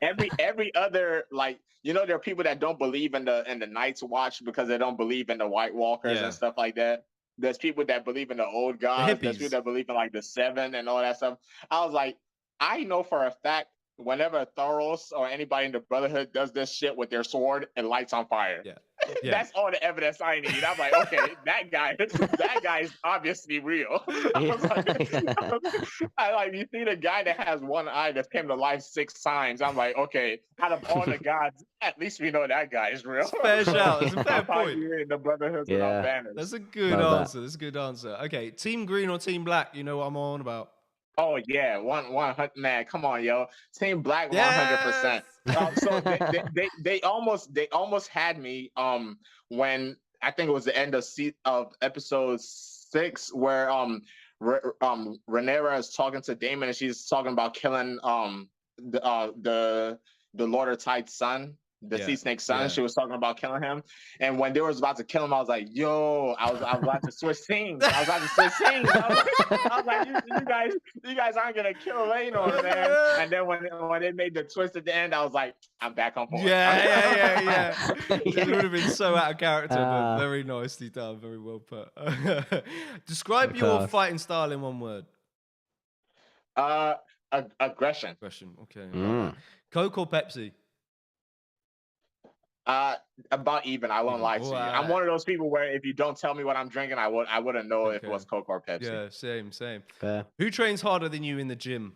Every other, like, you know, there are people that don't believe in the Night's Watch because they don't believe in the White Walkers and stuff like that. There's people that believe in the old gods. There's people that believe in like the Seven and all that stuff. I was like, I know for a fact, whenever Thoros or anybody in the Brotherhood does this shit with their sword, it lights on fire. That's all the evidence I need. I'm like, okay, that guy is obviously real. I like, you see the guy that has one eye that came to life 6 times. I'm like, okay, out of all the gods, at least we know that guy is real. Fair shout. That's a fair point. The Brotherhood without banners. That's a good answer. That's a good answer. Okay, Team Green or Team Black? You know what I'm on about. Oh yeah, 100. Man, come on, yo, Team Black, 100%. So they almost had me when I think it was the end of episode 6 where Rhaenyra is talking to Daemon and she's talking about killing the Lord of Tide's son, the Sea Snake's son. She was talking about killing him, and when they was about to kill him, I was like, "Yo!" I was about to switch scenes. I was like, "You guys aren't gonna kill Laenor, man." And then when they made the twist at the end, I was like, "I'm back on board." Yeah. It would have been so out of character, but very nicely done. Very well put. Describe your fighting style in one word. Aggression. Okay. Coke or Pepsi? About even. I won't lie to you. I'm one of those people where if you don't tell me what I'm drinking, I wouldn't know if it was Coke or Pepsi. Yeah, same. Fair. Who trains harder than you in the gym?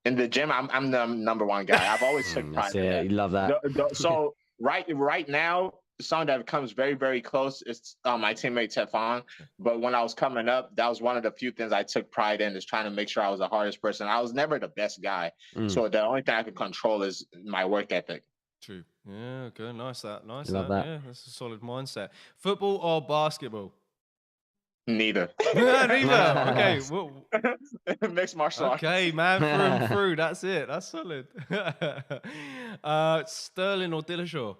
In the gym, I'm the number one guy. I've always took pride in that. You love that. So right now, someone that comes very, very close is my teammate Tefan. But when I was coming up, that was one of the few things I took pride in, is trying to make sure I was the hardest person. I was never the best guy. So the only thing I could control is my work ethic. True. Yeah, good. Nice that. Love that. Yeah, that's a solid mindset. Football or basketball? Neither. Neither. Okay. Well, mixed martial arts. Okay, man, through and through. That's it. That's solid. Sterling or Dillashaw?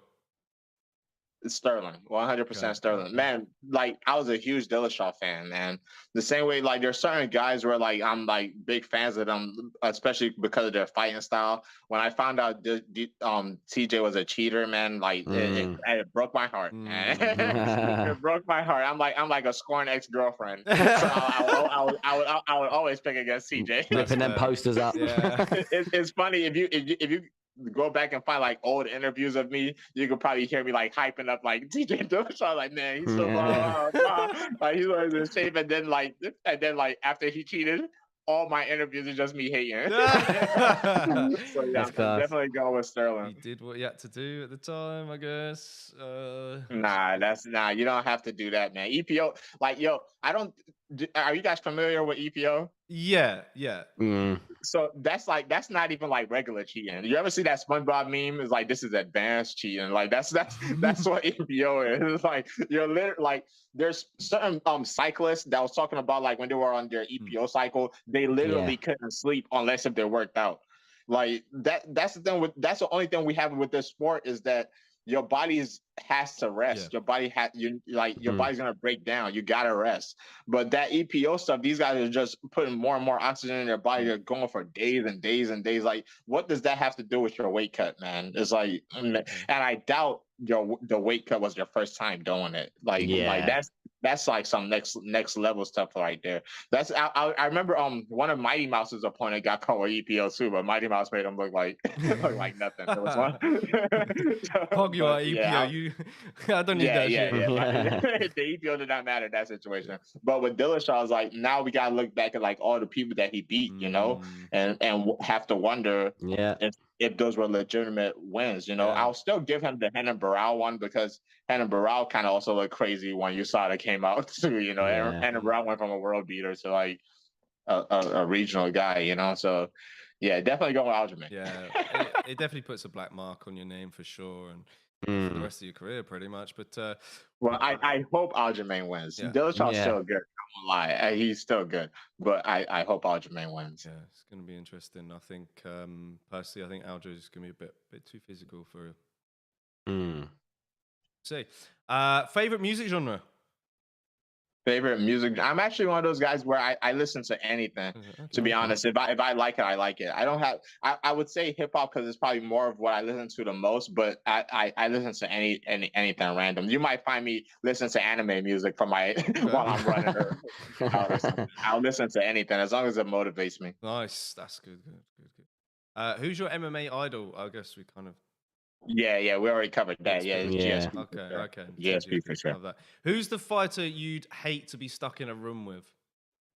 Sterling, 100% Sterling. Man, like I was a huge Dillashaw fan, man. The same way, like there's certain guys where like I'm like big fans of them, especially because of their fighting style. When I found out TJ was a cheater, man, like it broke my heart. Man. It broke my heart. I'm like a scorned ex-girlfriend. So I would always pick against TJ. Ripping them posters up. Yeah. It's funny if you go back and find like old interviews of me, you could probably hear me like hyping up like TJ Dillashaw, like, man, he's so like he was in shape, and then like after he cheated, all my interviews are just me hating. So yeah, I'm definitely going with Sterling. You did what you had to do at the time, I guess. Nah, you don't have to do that, man. EPO, like, yo, are you guys familiar with EPO? Yeah. So that's not even like regular cheating. You ever see that SpongeBob meme? It's like, this is advanced cheating. Like that's what EPO is. It's like you're literally like, there's certain cyclists that was talking about like when they were on their EPO cycle, they literally couldn't sleep unless if they worked out. Like that's the only thing we have with this sport is that your body has to rest. Your body your body's gonna break down. You gotta rest. But that EPO stuff, these guys are just putting more and more oxygen in their body. They're going for days and days and days. Like, what does that have to do with your weight cut, man? It's like, and I doubt the weight cut was your first time doing it. Like that's like some next level stuff right there. I remember one of Mighty Mouse's opponent got caught with EPO too, but Mighty Mouse made him look like nothing. There was one. Hog you are EPO. I don't need that shit. The EPO did not matter in that situation. But with Dillashaw, I was like, now we gotta look back at like all the people that he beat, you know, and have to wonder if those were legitimate wins. You know, I'll still give him the Renan Barão one because Renan Barão kind of also looked crazy when USADA came out too. You know, Renan Barão went from a world beater to like a regional guy. You know, so yeah, definitely go with Aljamain. Yeah, it definitely puts a black mark on your name for sure, and for the rest of your career, pretty much. But well, I hope Aljamain wins. Dillashaw's still good. I won't lie, he's still good. But I hope Aljamain wins. Yeah, it's going to be interesting. I think personally, I think Aljo is going to be a bit too physical for. See, favorite music genre. Favorite music. I'm actually one of those guys where I listen to anything. To be honest, if I like it, I like it. I don't have. I would say hip hop because it's probably more of what I listen to the most. But I listen to anything random. You might find me listening to anime music from my while I'm running. I'll listen to anything as long as it motivates me. Nice, that's good. Who's your MMA idol? I guess we kind of. Yeah, we already covered that. GSP. Okay. GSP for sure. That. Who's the fighter you'd hate to be stuck in a room with?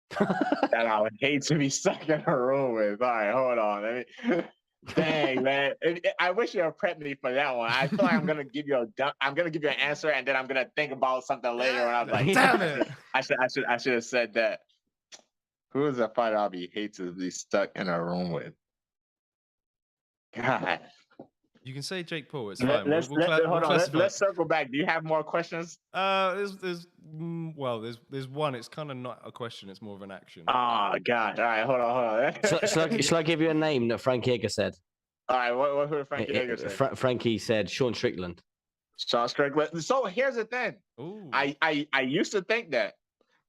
That I would hate to be stuck in a room with. All right, hold on. Dang, man. I wish you had prepped me for that one. I feel like I'm gonna give you an answer, and then I'm gonna think about something later. And I'm like, damn it! I should have said that. Who is a fighter I'll be hate to be stuck in a room with? God. You can say Jake Paul. It's fine. Let's circle back. Do you have more questions? There's one. It's kind of not a question. It's more of an action. Oh God! All right, hold on. Shall I give you a name that Frankie Edgar said? All right, what did Frankie Edgar say? Frankie said Sean Strickland. Sean Strickland. So here's the thing. Ooh. I used to think that,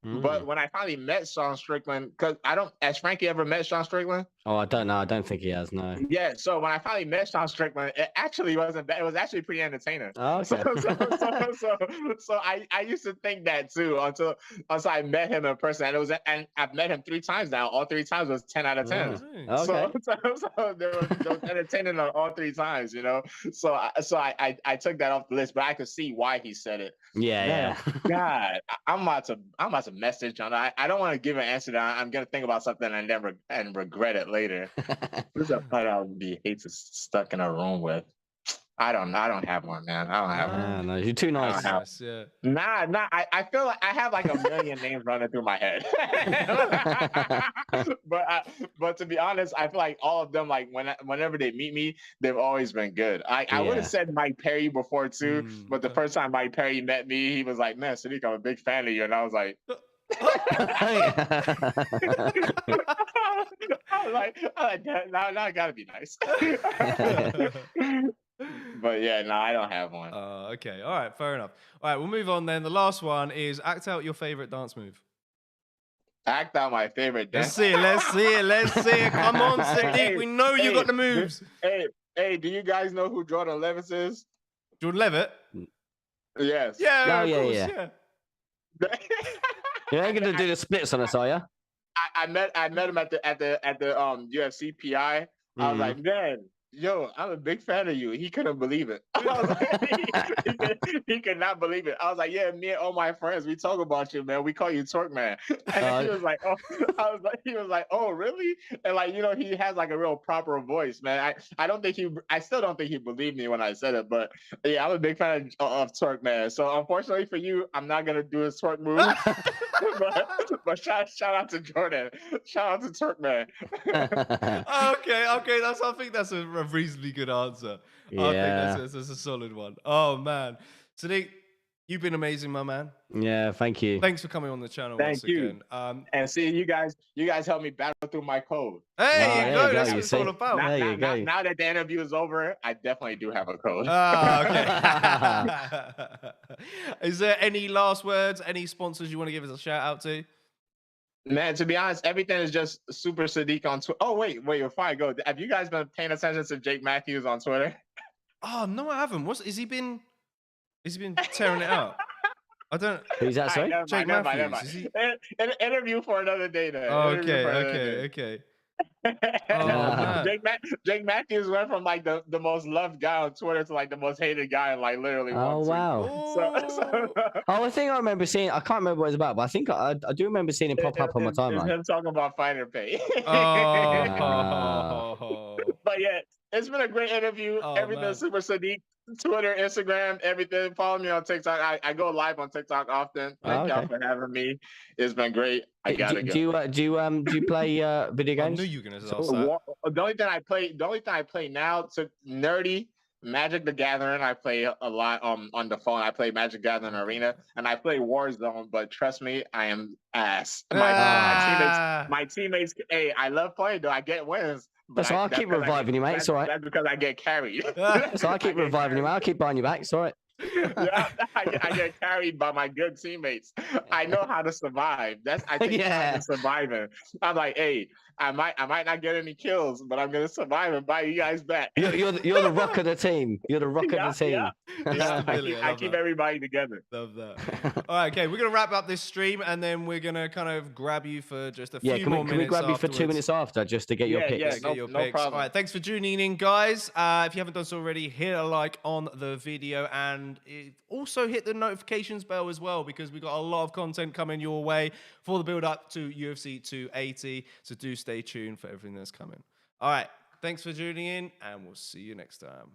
but when I finally met Sean Strickland, because has Frankie ever met Sean Strickland? Oh, I don't know. I don't think he has. No. Yeah. So when I finally met Sean Strickland, it actually wasn't bad. It was actually pretty entertaining. Oh, okay. So I used to think that too until I met him in person, and I've met him 3 times now. All 3 times was 10 out of 10. Oh, okay. So there was entertaining on all 3 times, you know. So I took that off the list, but I could see why he said it. Yeah. God, I'm about to message John. I don't want to give an answer that I'm gonna think about something and regret it later. Who's a fight I would be stuck in a room with? I don't have one, man. I don't have one. No, you're too nice. Yeah. Nah. I feel like I have like a million names running through my head. but to be honest, I feel like all of them, like whenever they meet me, they've always been good. I would have said Mike Perry before too, but the first time Mike Perry met me, he was like, "Man, Sodiq, I'm a big fan of you," and I was like. I was like, now I gotta be nice. But yeah, no, I don't have one. Okay, all right, fair enough. All right, we'll move on then. The last one is act out your favorite dance move. Act out my favorite dance. Let's see it. Come on, Sodiq. We know you got the moves. Hey, do you guys know who Jordan Levitt is? Jordan Levitt? Yes. Yeah, of course, yeah. You ain't gonna do the splits on us, are you? I met him at the UFC PI. I was like, man, yo, I'm a big fan of you. He couldn't believe it. I was like, he could not believe it. I was like, yeah, me and all my friends, we talk about you, man. We call you Twerk Man. And he was like, oh, he was like, oh, really? And like, you know, he has like a real proper voice, man. I still don't think he believed me when I said it, but yeah, I'm a big fan of Twerk Man. So unfortunately for you, I'm not gonna do his twerk move. but shout out to Jordan. Shout out to Twerk Man. Okay. I think that's a reasonably good answer. I think that's a solid one. Oh man, Sodiq, you've been amazing, my man. Yeah, thank you. Thanks for coming on the channel. Thank you. Again. And see, you guys helped me battle through my code. Hey, you go. That's what it's all about. Now that the interview is over, I definitely do have a code. Okay. Is there any last words? Any sponsors you want to give us a shout out to? Man, to be honest, everything is just super Sodiq on Twitter. Oh, wait, before I go, have you guys been paying attention to Jake Matthews on Twitter? Oh, no, I haven't. Has he been tearing it out? I don't. Who's that, sorry? Jake Matthews. An interview for another day then. Oh, okay. Oh, Jake Matthews went from like the most loved guy on Twitter to like the most hated guy in like literally one tweet. Wow. I think I remember seeing. I can't remember what it's about, but I think I do remember seeing it pop up on my timeline. Him talking about fighter pay. But yeah, it's been a great interview. Everything's super Sodiq. Twitter, Instagram, everything. Follow me on TikTok. I go live on TikTok often. Thank y'all for having me. It's been great. I gotta go. Do you play video games? I knew you were gonna ask that. The only thing I play now to nerdy Magic the Gathering. I play a lot on the phone. I play Magic Gathering Arena and I play Warzone. But trust me, I am ass. My teammates. Hey, I love playing though. I get wins. So I'll keep reviving you, mate. It's all right. That's because I get carried. So I'll keep reviving you, mate. I'll keep buying you back. It's all right. I get carried by my good teammates. I know how to survive. I think surviving. I'm like, hey, I might not get any kills, but I'm gonna survive and buy you guys back. You're the rock of the team. You're the rock of the team. I keep everybody together. Love that. All right, okay, we're gonna wrap up this stream and then we're gonna kind of grab you for just a few more minutes. Can we grab you for 2 minutes after just to get your picks? Yeah, no problem. All right, thanks for tuning in, guys. If you haven't done so already, hit a like on the video and also hit the notifications bell as well because we got a lot of content coming your way for the build up to UFC 280. So do stay tuned for everything that's coming. All right, thanks for tuning in and we'll see you next time.